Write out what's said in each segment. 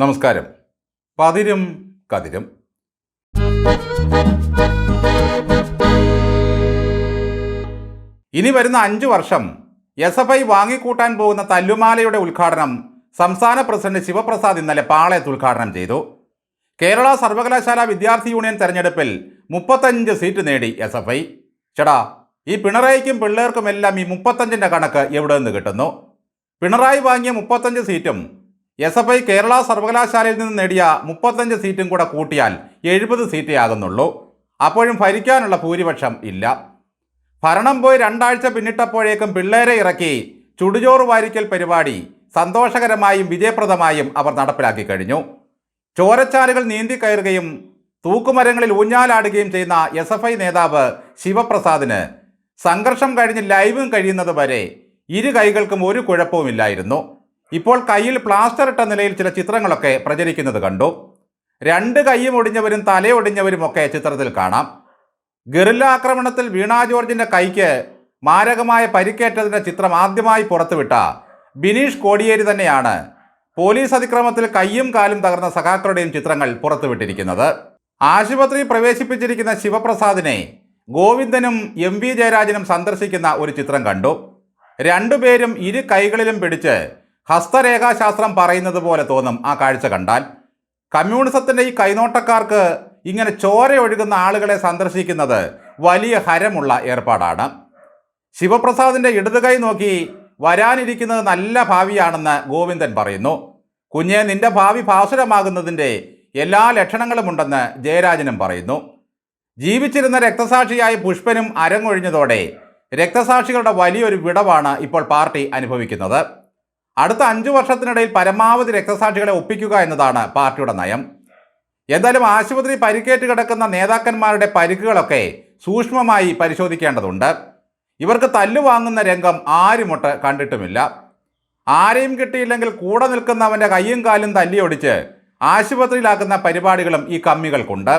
നമസ്കാരം. പതിരും കതിരും. ഇനി വരുന്ന 5 വർഷം SFI വാങ്ങിക്കൂട്ടാൻ പോകുന്ന തല്ലുമാലയുടെ ഉദ്ഘാടനം സംസ്ഥാന പ്രസിഡന്റ് ശിവപ്രസാദ് ഇന്നലെ പാളയത്ത് ഉദ്ഘാടനം ചെയ്തു. കേരള സർവകലാശാല വിദ്യാർത്ഥി യൂണിയൻ തെരഞ്ഞെടുപ്പിൽ 35 സീറ്റ് നേടി SFI. ചേടാ, ഈ പിണറായിക്കും പിള്ളേർക്കുമെല്ലാം ഈ 35ൻ്റെ കണക്ക് എവിടെ നിന്ന് കിട്ടുന്നു? പിണറായി വാങ്ങിയ 35 സീറ്റും SFI കേരള സർവകലാശാലയിൽ നിന്ന് നേടിയ 35 സീറ്റും കൂടെ കൂട്ടിയാൽ 70 സീറ്റേ ആകുന്നുള്ളൂ. അപ്പോഴും ഭരിക്കാനുള്ള ഭൂരിപക്ഷം ഇല്ല. ഭരണം പോയി 2 ആഴ്ച പിന്നിട്ടപ്പോഴേക്കും പിള്ളേരെ ഇറക്കി ചുടുചോറ് വാരിക്കൽ പരിപാടി സന്തോഷകരമായും വിജയപ്രദമായും അവർ നടപ്പിലാക്കി കഴിഞ്ഞു. ചോരച്ചാലുകൾ നീന്തി കയറുകയും തൂക്കുമരങ്ങളിൽ ഊഞ്ഞാലാടുകയും ചെയ്യുന്ന SFI നേതാവ് ശിവപ്രസാദിന് സംഘർഷം കഴിഞ്ഞ് ലൈവും കഴിയുന്നത് വരെ ഇരു കൈകൾക്കും ഒരു കുഴപ്പവുമില്ലായിരുന്നു. ഇപ്പോൾ കയ്യിൽ പ്ലാസ്റ്റർ ഇട്ട നിലയിൽ ചില ചിത്രങ്ങളൊക്കെ പ്രചരിക്കുന്നത് കണ്ടു. 2 കൈയും ഒടിഞ്ഞവരും തലയൊടിഞ്ഞവരുമൊക്കെ ചിത്രത്തിൽ കാണാം. ഗറില്ല ആക്രമണത്തിൽ വീണ ജോർജിൻ്റെ കൈക്ക് മാരകമായ പരിക്കേറ്റതിൻ്റെ ചിത്രം ആദ്യമായി പുറത്തുവിട്ട ബിനീഷ് കോടിയേരി തന്നെയാണ് പോലീസ് അതിക്രമത്തിൽ കൈയും കാലും തകർന്ന സഖാക്കളുടെയും ചിത്രങ്ങൾ പുറത്തുവിട്ടിരിക്കുന്നത്. ആശുപത്രിയിൽ പ്രവേശിപ്പിച്ചിരിക്കുന്ന ശിവപ്രസാദിനെ ഗോവിന്ദനും MV ജയരാജനും സന്ദർശിക്കുന്ന ഒരു ചിത്രം കണ്ടു. രണ്ടുപേരും ഇരു കൈകളിലും പിടിച്ച് ഹസ്തരേഖാശാസ്ത്രം പറയുന്നത് പോലെ തോന്നും ആ കാഴ്ച കണ്ടാൽ. കമ്മ്യൂണിസത്തിൻ്റെ ഈ കൈനോട്ടക്കാർക്ക് ഇങ്ങനെ ചോരയൊഴുകുന്ന ആളുകളെ സന്ദർശിക്കുന്നത് വലിയ ഹരമുള്ള ഏർപ്പാടാണ്. ശിവപ്രസാദിൻ്റെ ഇടതുകൈ നോക്കി വരാനിരിക്കുന്നത് നല്ല ഭാവിയാണെന്ന് ഗോവിന്ദൻ പറയുന്നു. കുഞ്ഞെ, നിന്റെ ഭാവി ഭാസുരമാകുന്നതിൻ്റെ എല്ലാ ലക്ഷണങ്ങളുമുണ്ടെന്ന് ജയരാജനും പറയുന്നു. ജീവിച്ചിരുന്ന രക്തസാക്ഷിയായ പുഷ്പനും അരങ്ങൊഴിഞ്ഞതോടെ രക്തസാക്ഷികളുടെ വലിയൊരു വിടവാണ് ഇപ്പോൾ പാർട്ടി അനുഭവിക്കുന്നത്. അടുത്ത 5 വർഷത്തിനിടയിൽ പരമാവധി രക്തസാക്ഷികളെ ഒപ്പിക്കുക എന്നതാണ് പാർട്ടിയുടെ നയം. എന്തായാലും ആശുപത്രി പരിക്കേറ്റ് കിടക്കുന്ന നേതാക്കന്മാരുടെ പരിക്കുകളൊക്കെ സൂക്ഷ്മമായി പരിശോധിക്കേണ്ടതുണ്ട്. ഇവർക്ക് തല്ലുവാങ്ങുന്ന രംഗം ആരുമൊട്ട് കണ്ടിട്ടുമില്ല. ആരെയും കിട്ടിയില്ലെങ്കിൽ കൂടെ നിൽക്കുന്നവൻ്റെ കയ്യും കാലും തല്ലിയൊടിച്ച് ആശുപത്രിയിലാക്കുന്ന പരിപാടികളും ഈ കമ്മികൾക്കുണ്ട്.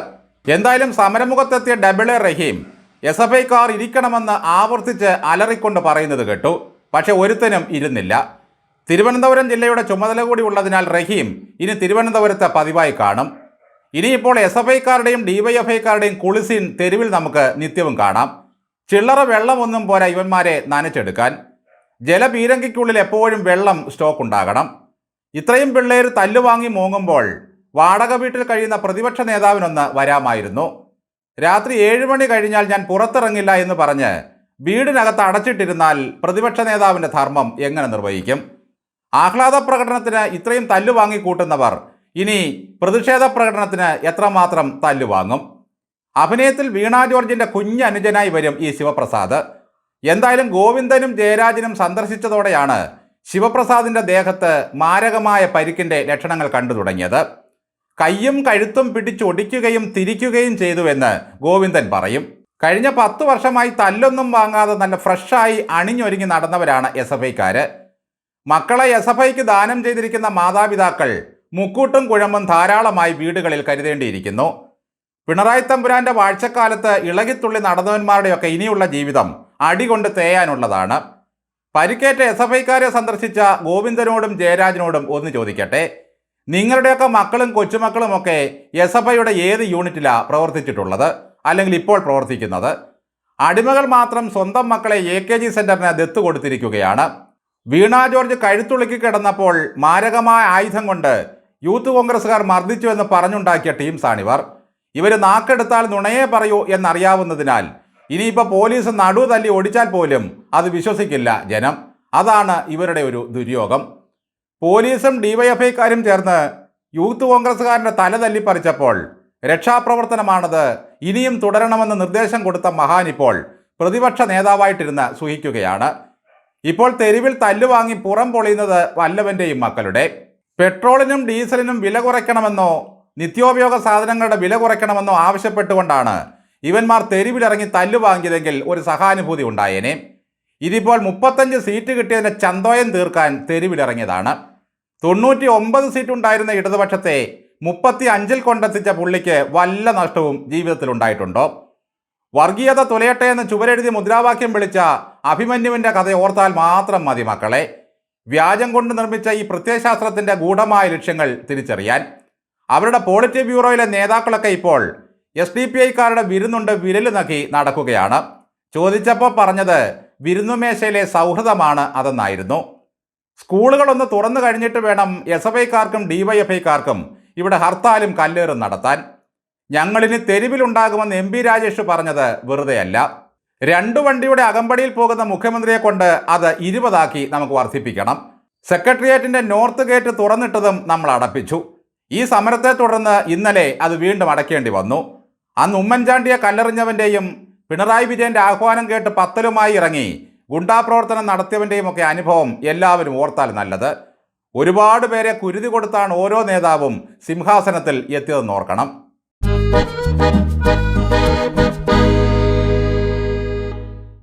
എന്തായാലും സമരമുഖത്തെത്തിയ ഡബിൾ റഹീം SFIക്കാർ ഇരിക്കണമെന്ന് ആവർത്തിച്ച് അലറിക്കൊണ്ട് പറയുന്നത് കേട്ടു. പക്ഷെ ഒരുത്തനും ഇരുന്നില്ല. തിരുവനന്തപുരം ജില്ലയുടെ ചുമതല കൂടി ഉള്ളതിനാൽ റഹീം ഇനി തിരുവനന്തപുരത്ത് പതിവായി കാണും. ഇനിയിപ്പോൾ SFIക്കാരുടെയും DYFIക്കാരുടെയും കുളിസീൻ തെരുവിൽ നമുക്ക് നിത്യവും കാണാം. ചില്ലറ വെള്ളമൊന്നും പോരാ ഇവന്മാരെ നനച്ചെടുക്കാൻ. ജലപീരങ്കിക്കുള്ളിൽ എപ്പോഴും വെള്ളം സ്റ്റോക്ക് ഉണ്ടാകണം. ഇത്രയും പിള്ളേർ തല്ലുവാങ്ങി മോങ്ങുമ്പോൾ വാടക വീട്ടിൽ കഴിയുന്ന പ്രതിപക്ഷ നേതാവിനൊന്ന് വരാമായിരുന്നു. രാത്രി 7 മണി കഴിഞ്ഞാൽ ഞാൻ പുറത്തിറങ്ങില്ല എന്ന് പറഞ്ഞ് വീടിനകത്ത് അടച്ചിട്ടിരുന്നാൽ പ്രതിപക്ഷ നേതാവിൻ്റെ ധർമ്മം എങ്ങനെ നിർവഹിക്കും? ആഹ്ലാദ പ്രകടനത്തിന് ഇത്രയും തല്ലുവാങ്ങി കൂട്ടുന്നവർ ഇനി പ്രതിഷേധ പ്രകടനത്തിന് എത്രമാത്രം തല്ലുവാങ്ങും? അഭിനയത്തിൽ വീണ ജോർജിൻ്റെ കുഞ്ഞനുജനായി വരും ഈ ശിവപ്രസാദ്. എന്തായാലും ഗോവിന്ദനും ജയരാജനും സന്ദർശിച്ചതോടെയാണ് ശിവപ്രസാദിൻ്റെ ദേഹത്ത് മാരകമായ പരിക്കിൻ്റെ ലക്ഷണങ്ങൾ കണ്ടു തുടങ്ങിയത്. കയ്യും കഴുത്തും പിടിച്ചൊടിക്കുകയും തിരിക്കുകയും ചെയ്തുവെന്ന് ഗോവിന്ദൻ പറയും. കഴിഞ്ഞ 10 വർഷമായി തല്ലൊന്നും വാങ്ങാതെ നല്ല ഫ്രഷായി അണിഞ്ഞൊരുങ്ങി നടന്നവരാണ് SFIക്കാർ. മക്കളെ SFIക്ക് ദാനം ചെയ്തിരിക്കുന്ന മാതാപിതാക്കൾ മുക്കൂട്ടും കുഴമ്പും ധാരാളമായി വീടുകളിൽ കരുതേണ്ടിയിരിക്കുന്നു. പിണറായി തമ്പുരാൻ്റെ വാഴ്ചക്കാലത്ത് ഇളകിത്തുള്ളി നടന്നവന്മാരുടെയൊക്കെ ഇനിയുള്ള ജീവിതം അടികൊണ്ട് തേയാനുള്ളതാണ്. പരിക്കേറ്റ SFIക്കാരെ സന്ദർശിച്ച ഗോവിന്ദനോടും ജയരാജനോടും ഒന്ന് ചോദിക്കട്ടെ, നിങ്ങളുടെയൊക്കെ മക്കളും കൊച്ചുമക്കളുമൊക്കെ SFIയുടെ ഏത് യൂണിറ്റിലാണ് പ്രവർത്തിച്ചിട്ടുള്ളത്, അല്ലെങ്കിൽ ഇപ്പോൾ പ്രവർത്തിക്കുന്നത്? അടിമകൾ മാത്രം സ്വന്തം മക്കളെ AKG സെൻറ്ററിന് ദത്ത് കൊടുത്തിരിക്കുകയാണ്. വീണ ജോർജ് കഴുത്തുളുക്കി കിടന്നപ്പോൾ മാരകമായ ആയുധം കൊണ്ട് യൂത്ത് കോൺഗ്രസ്സുകാർ മർദ്ദിച്ചുവെന്ന് പറഞ്ഞുണ്ടാക്കിയ ടീംസാണിവർ. ഇവർ നാക്കെടുത്താൽ നുണയെ പറയൂ എന്നറിയാവുന്നതിനാൽ ഇനിയിപ്പോൾ പോലീസ് നടു തല്ലി ഓടിച്ചാൽ പോലും അത് വിശ്വസിക്കില്ല ജനം. അതാണ് ഇവരുടെ ഒരു ദുര്യോഗം. പോലീസും DYFIക്കാരും ചേർന്ന് യൂത്ത് കോൺഗ്രസ്സുകാരൻ്റെ തല തല്ലിപ്പറിച്ചപ്പോൾ രക്ഷാപ്രവർത്തനമാണത്, ഇനിയും തുടരണമെന്ന് നിർദ്ദേശം കൊടുത്ത മഹാൻ ഇപ്പോൾ പ്രതിപക്ഷ നേതാവായിട്ടിരുന്ന് സുഖിക്കുകയാണ്. ഇപ്പോൾ തെരുവിൽ തല്ലുവാങ്ങി പുറം പൊളിയുന്നത് വല്ലവൻ്റെയും മക്കളുടെ. പെട്രോളിനും ഡീസലിനും വില കുറയ്ക്കണമെന്നോ നിത്യോപയോഗ സാധനങ്ങളുടെ വില കുറയ്ക്കണമെന്നോ ആവശ്യപ്പെട്ടുകൊണ്ടാണ് ഇവന്മാർ തെരുവിലിറങ്ങി തല്ലുവാങ്ങിയതെങ്കിൽ ഒരു സഹാനുഭൂതി ഉണ്ടായേനെ. ഇതിപ്പോൾ 35 സീറ്റ് കിട്ടിയതിൻ്റെ ചന്തോയം തീർക്കാൻ തെരുവിലിറങ്ങിയതാണ്. 99 സീറ്റ് ഉണ്ടായിരുന്ന ഇടതുപക്ഷത്തെ 35 കൊണ്ടെത്തിച്ച പുള്ളിക്ക് വല്ല നഷ്ടവും ജീവിതത്തിലുണ്ടായിട്ടുണ്ടോ? വർഗീയത തുലയട്ടെ എന്ന് ചുവരെഴുതി മുദ്രാവാക്യം വിളിച്ച അഭിമന്യുവിൻ്റെ കഥ ഓർത്താൽ മാത്രം മതി മക്കളെ. വ്യാജം കൊണ്ട് നിർമ്മിച്ച ഈ പ്രത്യയശാസ്ത്രത്തിൻ്റെ ഗൂഢമായ ലക്ഷ്യങ്ങൾ തിരിച്ചറിയാൻ. അവരുടെ പോളിറ്റ് ബ്യൂറോയിലെ നേതാക്കളൊക്കെ ഇപ്പോൾ SDPIക്കാരുടെ വിരുന്നുണ്ട് വിരല് നക്കി നടക്കുകയാണ്. ചോദിച്ചപ്പോൾ പറഞ്ഞത് വിരുന്നുമേശയിലെ സൗഹൃദമാണ് അതെന്നായിരുന്നു. സ്കൂളുകളൊന്ന് തുറന്നു കഴിഞ്ഞിട്ട് വേണം SFIക്കാർക്കും DYFIക്കാർക്കും ഇവിടെ ഹർത്താലും കല്ലേറും നടത്താൻ. ഞങ്ങളിനി തെരുവിലുണ്ടാകുമെന്ന് MP രാജേഷ് പറഞ്ഞത് വെറുതെയല്ല. 2 വണ്ടിയുടെ അകമ്പടിയിൽ പോകുന്ന മുഖ്യമന്ത്രിയെ കൊണ്ട് അത് 20 നമുക്ക് വർദ്ധിപ്പിക്കണം. സെക്രട്ടേറിയറ്റിൻ്റെ നോർത്ത് ഗേറ്റ് തുറന്നിട്ടതും നമ്മൾ അടപ്പിച്ചു. ഈ സമരത്തെ തുടർന്ന് ഇന്നലെ അത് വീണ്ടും അടയ്ക്കേണ്ടി വന്നു. അന്ന് ഉമ്മൻചാണ്ടിയെ കല്ലെറിഞ്ഞവൻ്റെയും പിണറായി വിജയൻ്റെ ആഹ്വാനം കേട്ട് പത്തലുമായി ഇറങ്ങി ഗുണ്ടാപ്രവർത്തനം നടത്തിയവൻ്റെയും ഒക്കെ അനുഭവം എല്ലാവരും ഓർത്താൽ നല്ലത്. ഒരുപാട് പേരെ കുരുതി കൊടുത്താണ് ഓരോ നേതാവും സിംഹാസനത്തിൽ എത്തിയതെന്ന് ഓർക്കണം.